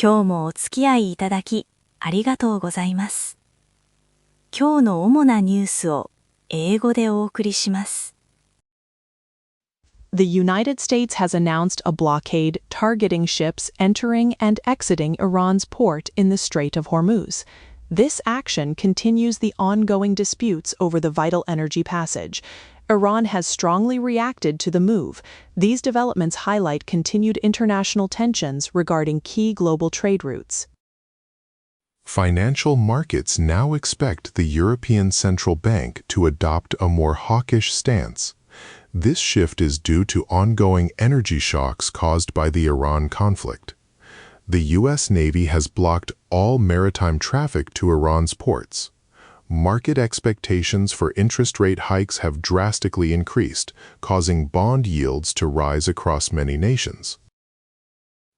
今日もお付き合いいただきありがとうございます。今日の主なニュースを英語でお送りします。The United States has announced a blockade targeting ships entering and exiting Iran's port in the Strait of Hormuz. This action continues the ongoing disputes over the vital energy passage. Iran has strongly reacted to the move. These developments highlight continued international tensions regarding key global trade routes. Financial markets now expect the European Central Bank to adopt a more hawkish stance. This shift is due to ongoing energy shocks caused by the Iran conflict. The U.S. Navy has blocked all maritime traffic to Iran's ports. Market expectations for interest rate hikes have drastically increased, causing bond yields to rise across many nations.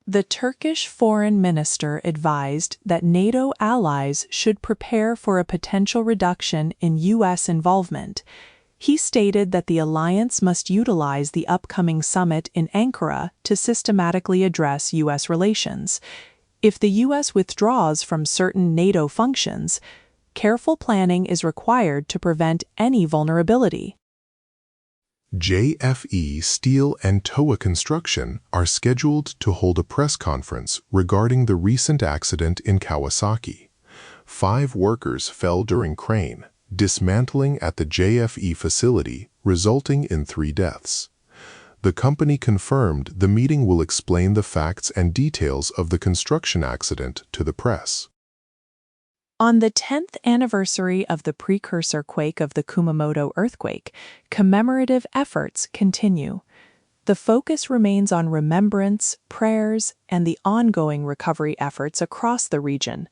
The Turkish foreign minister advised that NATO allies should prepare for a potential reduction in U.S. involvement. He stated that the alliance must utilize the upcoming summit in Ankara to systematically address U.S. relations. If the U.S. withdraws from certain NATO functions, careful planning is required to prevent any vulnerability. JFE Steel and TOA Construction are scheduled to hold a press conference regarding the recent accident in Kawasaki. 5 workers fell during crane dismantling at the JFE facility, resulting in 3 deaths. The company confirmed the meeting will explain the facts and details of the construction accident to the press. On the 10th anniversary of the precursor quake of the Kumamoto earthquake, commemorative efforts continue. The focus remains on remembrance, prayers, and the ongoing recovery efforts across the region.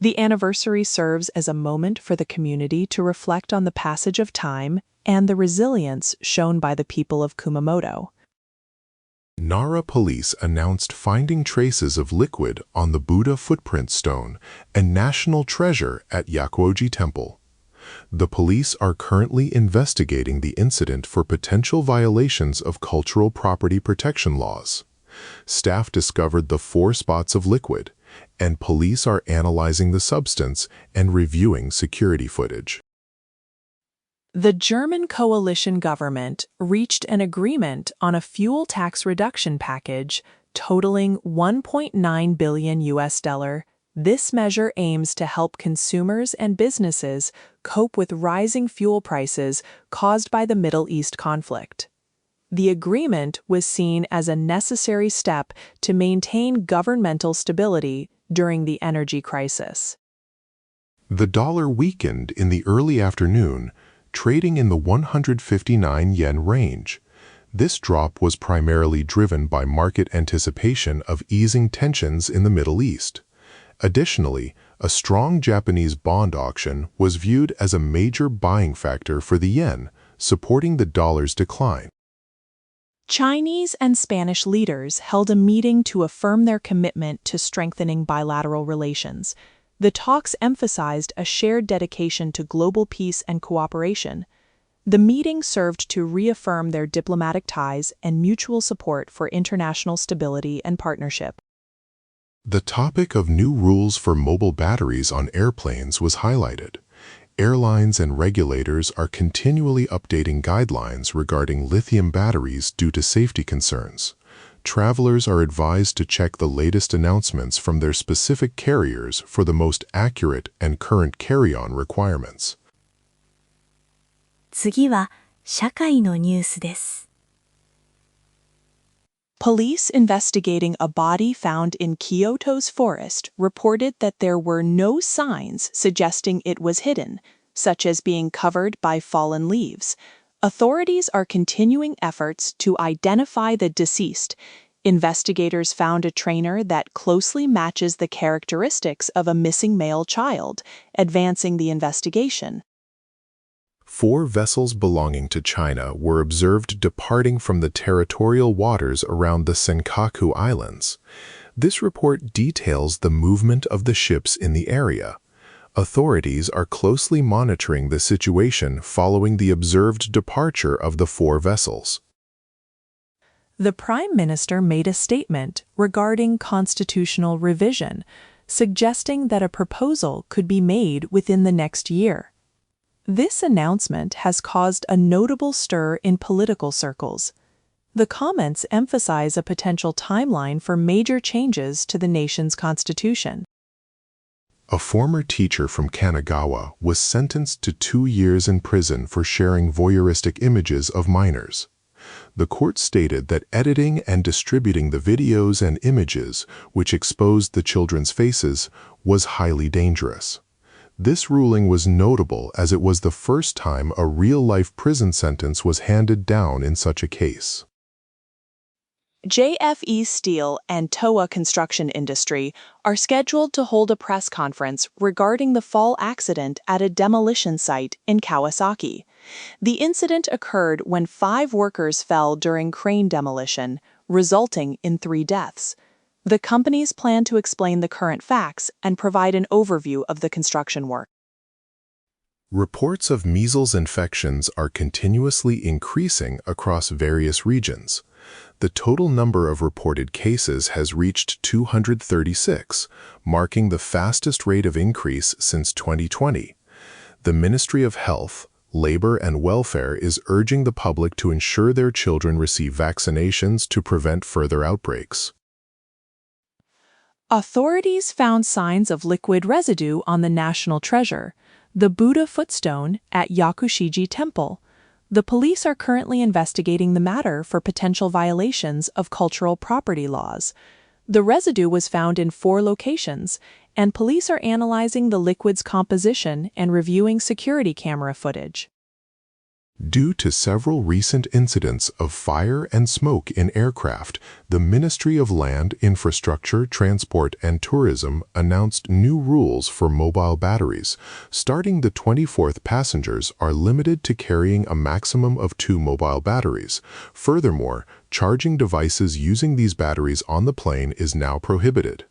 The anniversary serves as a moment for the community to reflect on the passage of time and the resilience shown by the people of Kumamoto. Nara police announced finding traces of liquid on the Buddha footprint stone and national treasure at Yakuoji Temple. The police are currently investigating the incident for potential violations of cultural property protection laws. Staff discovered the 4 spots of liquid, and police are analyzing the substance and reviewing security footage. The German coalition government reached an agreement on a fuel tax reduction package totaling $1.9 billion. This measure aims to help consumers and businesses cope with rising fuel prices caused by the Middle East conflict. The agreement was seen as a necessary step to maintain governmental stability during the energy crisis. The dollar weakened in the early afternoon, trading in the 159 yen range. This drop was primarily driven by market anticipation of easing tensions in the Middle East. Additionally, a strong Japanese bond auction was viewed as a major buying factor for the yen, supporting the dollar's decline. Chinese and Spanish leaders held a meeting to affirm their commitment to strengthening bilateral relations. The talks emphasized a shared dedication to global peace and cooperation. The meeting served to reaffirm their diplomatic ties and mutual support for international stability and partnership. The topic of new rules for mobile batteries on airplanes was highlighted. Airlines and regulators are continually updating guidelines regarding lithium batteries due to safety concerns. Travelers are advised to check the latest announcements from their specific carriers for the most accurate and current carry-on requirements. 次は社会のニュースです。Police investigating a body found in Kyoto's forest reported that there were no signs suggesting it was hidden, such as being covered by fallen leaves. Authorities are continuing efforts to identify the deceased. Investigators found a trainer that closely matches the characteristics of a missing male child, advancing the investigation. 4 vessels belonging to China were observed departing from the territorial waters around the Senkaku Islands. This report details the movement of the ships in the area. Authorities are closely monitoring the situation following the observed departure of the 4 vessels. The Prime Minister made a statement regarding constitutional revision, suggesting that a proposal could be made within the next year. This announcement has caused a notable stir in political circles. The comments emphasize a potential timeline for major changes to the nation's constitution. A former teacher from Kanagawa was sentenced to 2 years in prison for sharing voyeuristic images of minors. The court stated that editing and distributing the videos and images which exposed the children's faces was highly dangerous. This ruling was notable as it was the first time a real-life prison sentence was handed down in such a case. JFE Steel and TOA Construction Industry are scheduled to hold a press conference regarding the fall accident at a demolition site in Kawasaki. The incident occurred when 5 workers fell during crane demolition, resulting in 3 deaths. The companies plan to explain the current facts and provide an overview of the construction work. Reports of measles infections are continuously increasing across various regions. The total number of reported cases has reached 236, marking the fastest rate of increase since 2020. The Ministry of Health, Labor and Welfare is urging the public to ensure their children receive vaccinations to prevent further outbreaks. Authorities found signs of liquid residue on the national treasure, the Buddha footstone at Yakushiji Temple. The police are currently investigating the matter for potential violations of cultural property laws. The residue was found in 4 locations, and police are analyzing the liquid's composition and reviewing security camera footage. Due to several recent incidents of fire and smoke in aircraft, the Ministry of Land, Infrastructure, Transport and Tourism announced new rules for mobile batteries. Starting the 24th, passengers are limited to carrying a maximum of 2 mobile batteries. Furthermore, charging devices using these batteries on the plane is now prohibited.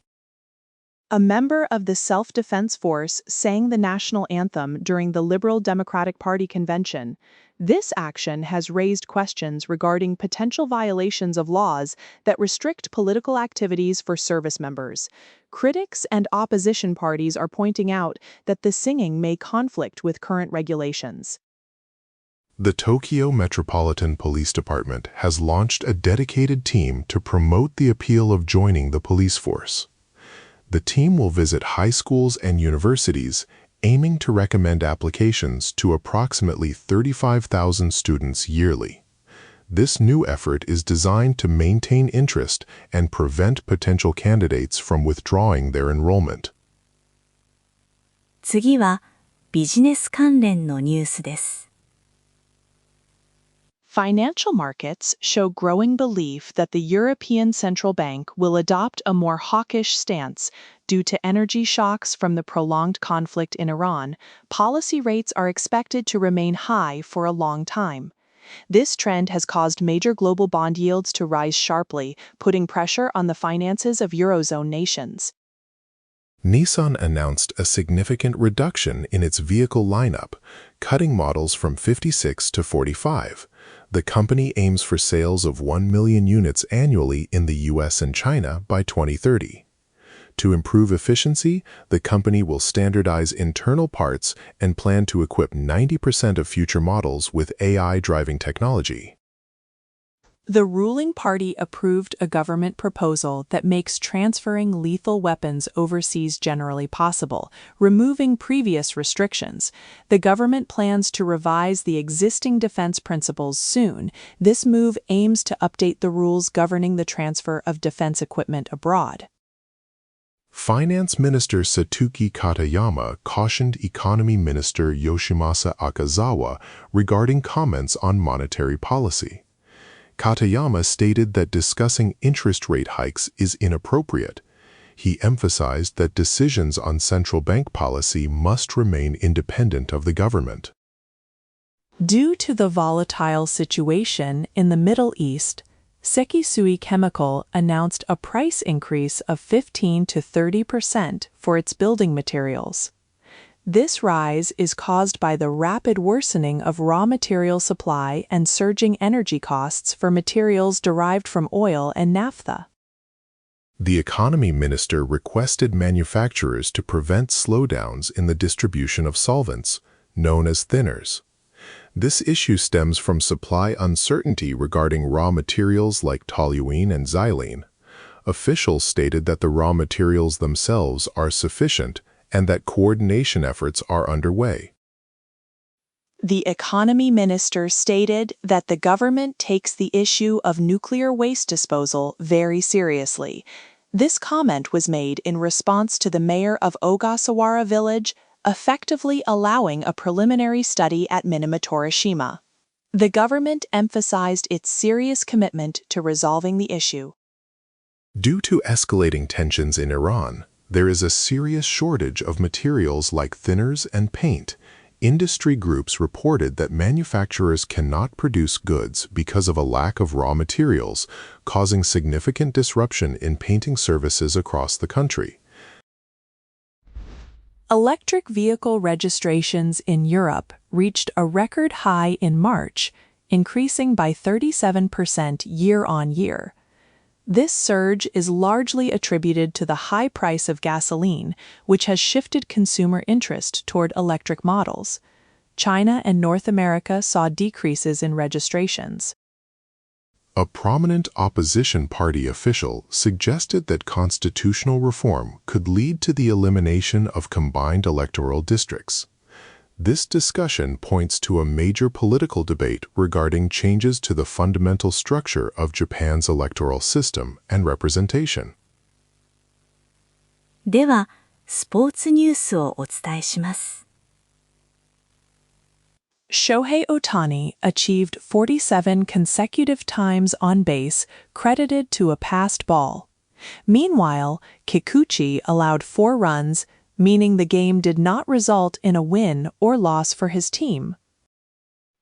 A member of the Self-Defense Force sang the national anthem during the Liberal Democratic Party convention. This action has raised questions regarding potential violations of laws that restrict political activities for service members. Critics and opposition parties are pointing out that the singing may conflict with current regulations. The Tokyo Metropolitan Police Department has launched a dedicated team to promote the appeal of joining the police force. The team will visit high schools and universities, aiming to recommend applications to approximately 35,000 students yearly. This new effort is designed to maintain interest and prevent potential candidates from withdrawing their enrollment. 次はビジネス関連のニュースです。Financial markets show growing belief that the European Central Bank will adopt a more hawkish stance due to energy shocks from the prolonged conflict in Iran. Policy rates are expected to remain high for a long time. This trend has caused major global bond yields to rise sharply, putting pressure on the finances of Eurozone nations. Nissan announced a significant reduction in its vehicle lineup, cutting models from 56 to 45. The company aims for sales of 1 million units annually in the US and China by 2030. To improve efficiency, the company will standardize internal parts and plan to equip 90% of future models with AI driving technology. The ruling party approved a government proposal that makes transferring lethal weapons overseas generally possible, removing previous restrictions. The government plans to revise the existing defense principles soon. This move aims to update the rules governing the transfer of defense equipment abroad. Finance Minister Satuki Katayama cautioned Economy Minister Yoshimasa Akazawa regarding comments on monetary policy. Katayama stated that discussing interest rate hikes is inappropriate. He emphasized that decisions on central bank policy must remain independent of the government. Due to the volatile situation in the Middle East, Sekisui Chemical announced a price increase of 15 to 30% for its building materials. This rise is caused by the rapid worsening of raw material supply and surging energy costs for materials derived from oil and naphtha. The economy minister requested manufacturers to prevent slowdowns in the distribution of solvents, known as thinners. This issue stems from supply uncertainty regarding raw materials like toluene and xylene. Officials stated that the raw materials themselves are sufficient and that coordination efforts are underway. The economy minister stated that the government takes the issue of nuclear waste disposal very seriously. This comment was made in response to the mayor of Ogasawara village effectively allowing a preliminary study at Minamotorishima. The government emphasized its serious commitment to resolving the issue. Due to escalating tensions in Iran, there is a serious shortage of materials like thinners and paint. Industry groups reported that manufacturers cannot produce goods because of a lack of raw materials, causing significant disruption in painting services across the country. Electric vehicle registrations in Europe reached a record high in March, increasing by 37% year-on-year. This surge is largely attributed to the high price of gasoline, which has shifted consumer interest toward electric models. China and North America saw decreases in registrations. A prominent opposition party official suggested that constitutional reform could lead to the elimination of combined electoral districts. This discussion points to a major political debate regarding changes to the fundamental structure of Japan's electoral system and representation. では、スポーツニュースをお伝えします。Shohei Ohtani achieved 47 consecutive times on base, credited to a passed ball. Meanwhile, Kikuchi allowed 4 runs, meaning the game did not result in a win or loss for his team.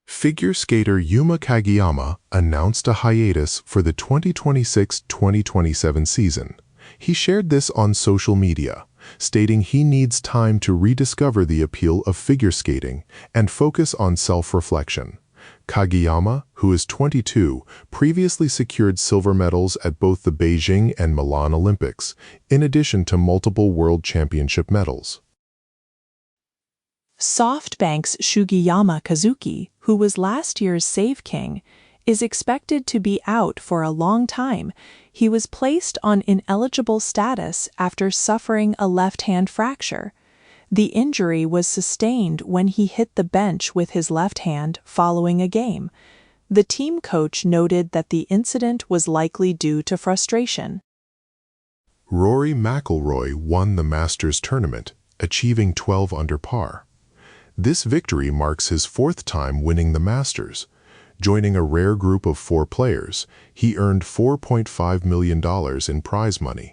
Figure skater Yuma Kageyama announced a hiatus for the 2026-2027 season. He shared this on social media, stating he needs time to rediscover the appeal of figure skating and focus on self-reflection. Kageyama, who is 22, previously secured silver medals at both the Beijing and Milan Olympics, in addition to multiple World Championship medals. SoftBank's Sugiyama Kazuki, who was last year's Save King, is expected to be out for a long time. He was placed on ineligible status after suffering a left-hand fracture. The injury was sustained when he hit the bench with his left hand following a game. The team coach noted that the incident was likely due to frustration. Rory McIlroy won the Masters tournament, achieving 12 under par. This victory marks his 4th time winning the Masters. Joining a rare group of 4 players, he earned $4.5 million in prize money.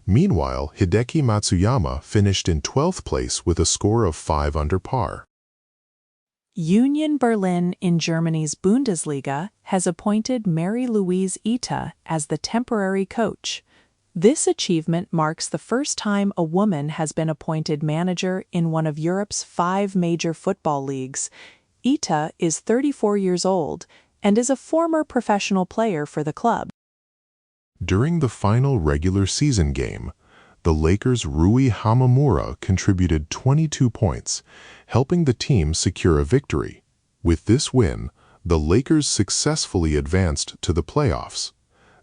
Meanwhile, Hideki Matsuyama finished in 12th place with a score of 5 under par. Union Berlin in Germany's Bundesliga has appointed Marie-Louise Ita as the temporary coach. This achievement marks the first time a woman has been appointed manager in one of Europe's 5 major football leagues. Ita is 34 years old and is a former professional player for the club. During the final regular season game, the Lakers' Rui Hamamura contributed 22 points, helping the team secure a victory. With this win, the Lakers successfully advanced to the playoffs.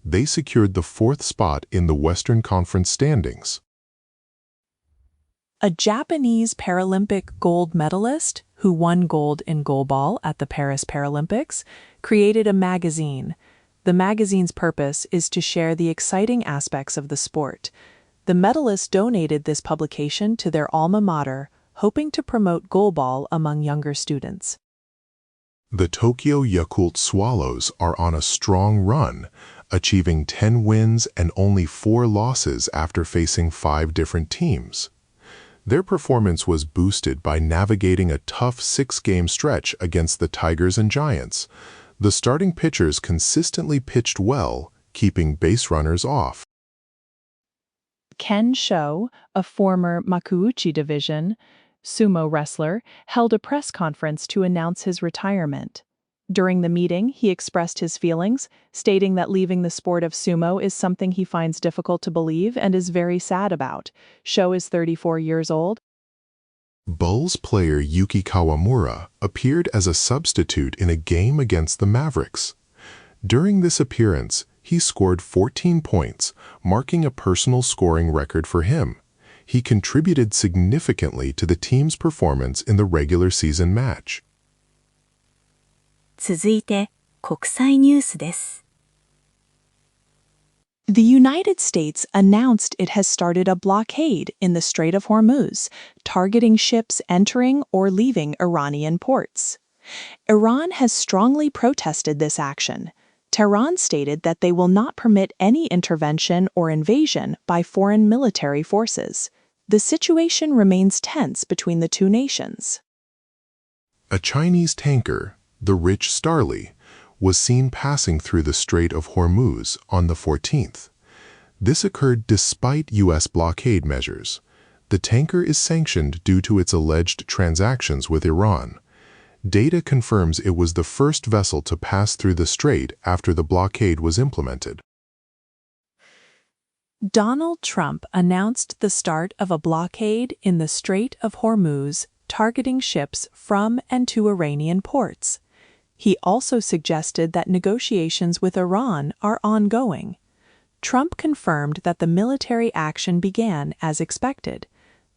They secured the 4th spot in the Western Conference standings. A Japanese Paralympic gold medalist, who won gold in goalball at the Paris Paralympics, created a magazine. The magazine's purpose is to share the exciting aspects of the sport. The medalists donated this publication to their alma mater, hoping to promote goalball among younger students. The Tokyo Yakult Swallows are on a strong run, achieving 10 wins and only 4 losses after facing 5 different teams. Their performance was boosted by navigating a tough 6-game stretch against the Tigers and Giants. The starting pitchers consistently pitched well, keeping base runners off. Ken Sho, a former Makuuchi division, sumo wrestler, held a press conference to announce his retirement. During the meeting, he expressed his feelings, stating that leaving the sport of sumo is something he finds difficult to believe and is very sad about. Sho is 34 years old. Bulls player Yuki Kawamura appeared as a substitute in a game against the Mavericks. During this appearance, he scored 14 points, marking a personal scoring record for him. He contributed significantly to the team's performance in the regular season match. 続いて、国際ニュースです。The United States announced it has started a blockade in the Strait of Hormuz, targeting ships entering or leaving Iranian ports. Iran has strongly protested this action. Tehran stated that they will not permit any intervention or invasion by foreign military forces. The situation remains tense between the two nations. A Chinese tanker, the Rich Starly, was seen passing through the Strait of Hormuz on the 14th. This occurred despite U.S. blockade measures. The tanker is sanctioned due to its alleged transactions with Iran. Data confirms it was the first vessel to pass through the strait after the blockade was implemented. Donald Trump announced the start of a blockade in the Strait of Hormuz, targeting ships from and to Iranian ports. He also suggested that negotiations with Iran are ongoing. Trump confirmed that the military action began as expected.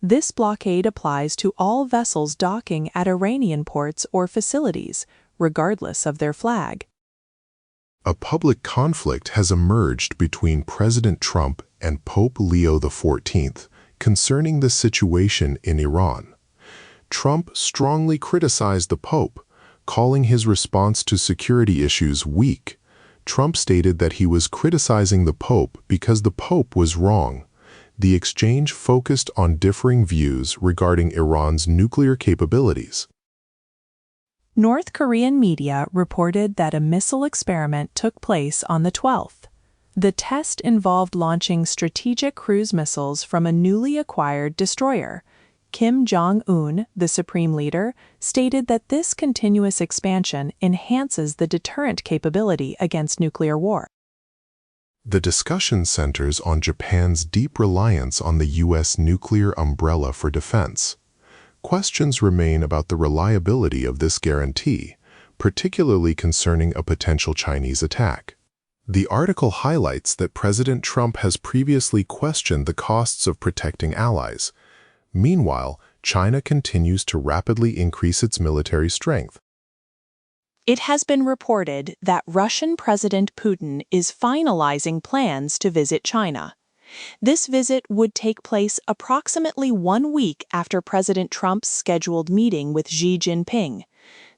This blockade applies to all vessels docking at Iranian ports or facilities, regardless of their flag. A public conflict has emerged between President Trump and Pope Leo XIV concerning the situation in Iran. Trump strongly criticized the Pope, calling his response to security issues weak. Trump stated that he was criticizing the Pope because the Pope was wrong. The exchange focused on differing views regarding Iran's nuclear capabilities. North Korean media reported that a missile experiment took place on the 12th. The test involved launching strategic cruise missiles from a newly acquired destroyer. Kim Jong-un, the supreme leader, stated that this continuous expansion enhances the deterrent capability against nuclear war. The discussion centers on Japan's deep reliance on the U.S. nuclear umbrella for defense. Questions remain about the reliability of this guarantee, particularly concerning a potential Chinese attack. The article highlights that President Trump has previously questioned the costs of protecting allies. Meanwhile, China continues to rapidly increase its military strength. It has been reported that Russian President Putin is finalizing plans to visit China. This visit would take place approximately 1 week after President Trump's scheduled meeting with Xi Jinping.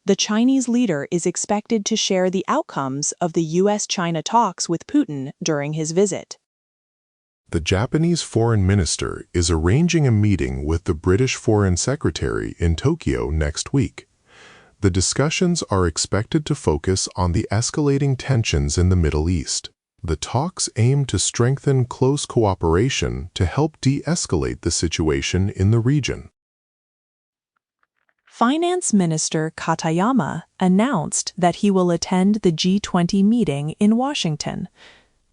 The Chinese leader is expected to share the outcomes of the U.S.-China talks with Putin during his visit. The Japanese foreign minister is arranging a meeting with the British foreign secretary in Tokyo next week. The discussions are expected to focus on the escalating tensions in the Middle East. The talks aim to strengthen close cooperation to help de-escalate the situation in the region. Finance Minister Katayama announced that he will attend the G20 meeting in Washington.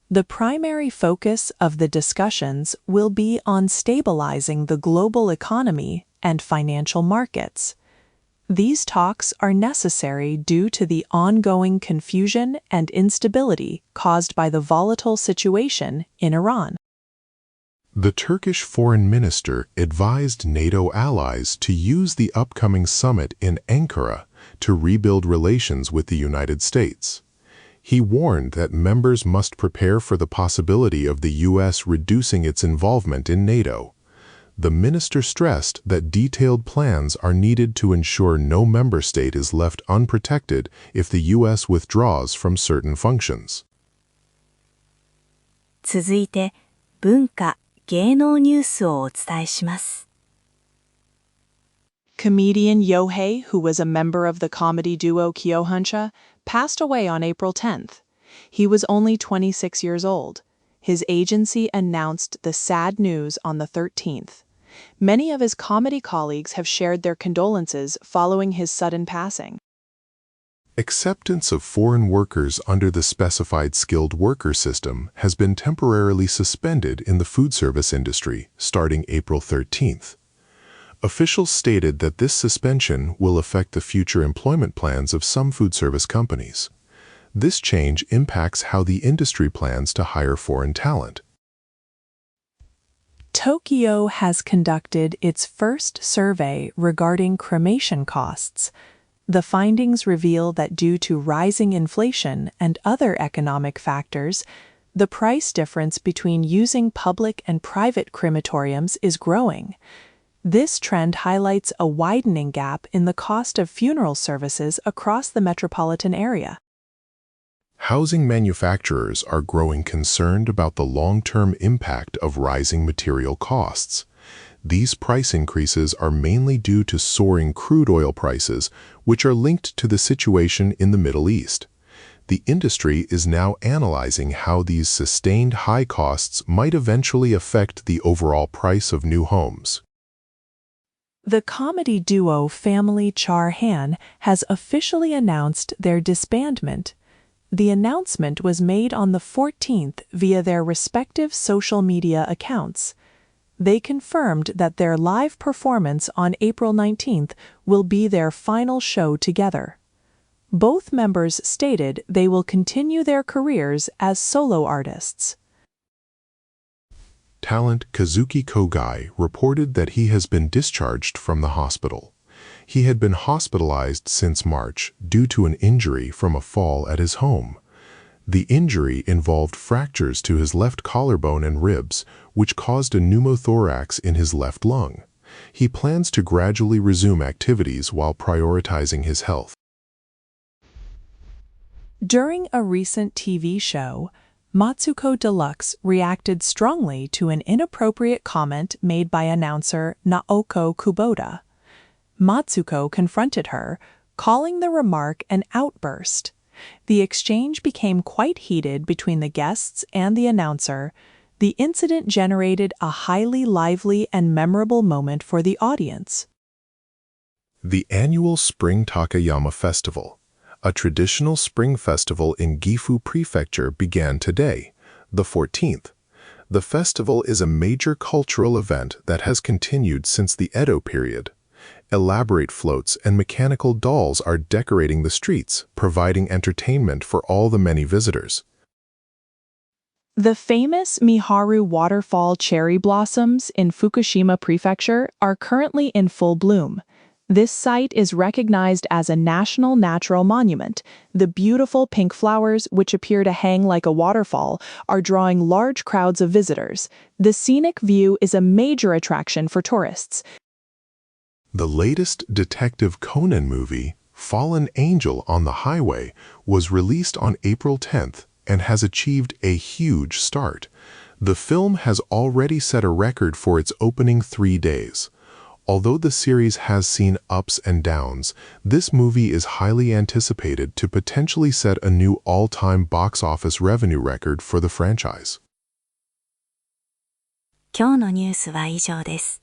The primary focus of the discussions will be on stabilizing the global economy and financial markets. These talks are necessary due to the ongoing confusion and instability caused by the volatile situation in Iran. The Turkish foreign minister advised NATO allies to use the upcoming summit in Ankara to rebuild relations with the United States. He warned that members must prepare for the possibility of the U.S. reducing its involvement in NATO. The minister stressed that detailed plans are needed to ensure no member state is left unprotected if the U.S. withdraws from certain functions. 続いて、文化・芸能ニュースをお伝えします。Comedian Yohei, who was a member of the comedy duo Kyohansha, passed away on April 10th. He was only 26 years old. His agency announced the sad news on the 13th. Many of his comedy colleagues have shared their condolences following his sudden passing. Acceptance of foreign workers under the specified skilled worker system has been temporarily suspended in the food service industry starting April 13th. Officials stated that this suspension will affect the future employment plans of some food service companies. This change impacts how the industry plans to hire foreign talent. Tokyo has conducted its first survey regarding cremation costs. The findings reveal that due to rising inflation and other economic factors, the price difference between using public and private crematoriums is growing. This trend highlights a widening gap in the cost of funeral services across the metropolitan area. Housing manufacturers are growing concerned about the long-term impact of rising material costs. These price increases are mainly due to soaring crude oil prices, which are linked to the situation in the Middle East. The industry is now analyzing how these sustained high costs might eventually affect the overall price of new homes. The comedy duo Family Char Han has officially announced their disbandment. The announcement was made on the 14th via their respective social media accounts. They confirmed that their live performance on April 19th will be their final show together. Both members stated they will continue their careers as solo artists. Talent Kazuki Kogai reported that he has been discharged from the hospital. He had been hospitalized since March due to an injury from a fall at his home. The injury involved fractures to his left collarbone and ribs, which caused a pneumothorax in his left lung. He plans to gradually resume activities while prioritizing his health. During a recent TV show, Matsuko Deluxe reacted strongly to an inappropriate comment made by announcer Naoko Kubota. Matsuko confronted her, calling the remark an outburst. The exchange became quite heated between the guests and the announcer. The incident generated a highly lively and memorable moment for the audience. The annual Spring Takayama Festival, a traditional spring festival in Gifu Prefecture, began today, the 14th. The festival is a major cultural event that has continued since the Edo period. Elaborate floats and mechanical dolls are decorating the streets, providing entertainment for all the many visitors. The famous Miharu waterfall cherry blossoms in Fukushima Prefecture are currently in full bloom. This site is recognized as a national natural monument. The beautiful pink flowers, which appear to hang like a waterfall, are drawing large crowds of visitors. The scenic view is a major attraction for tourists. The latest Detective Conan movie, Fallen Angel on the Highway, was released on April 10th and has achieved a huge start. The film has already set a record for its opening 3 days. Although the series has seen ups and downs, this movie is highly anticipated to potentially set a new all-time box office revenue record for the franchise. 今日のニュースは以上です。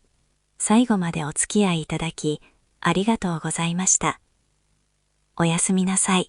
最後までお付き合いいただき、ありがとうございました。おやすみなさい。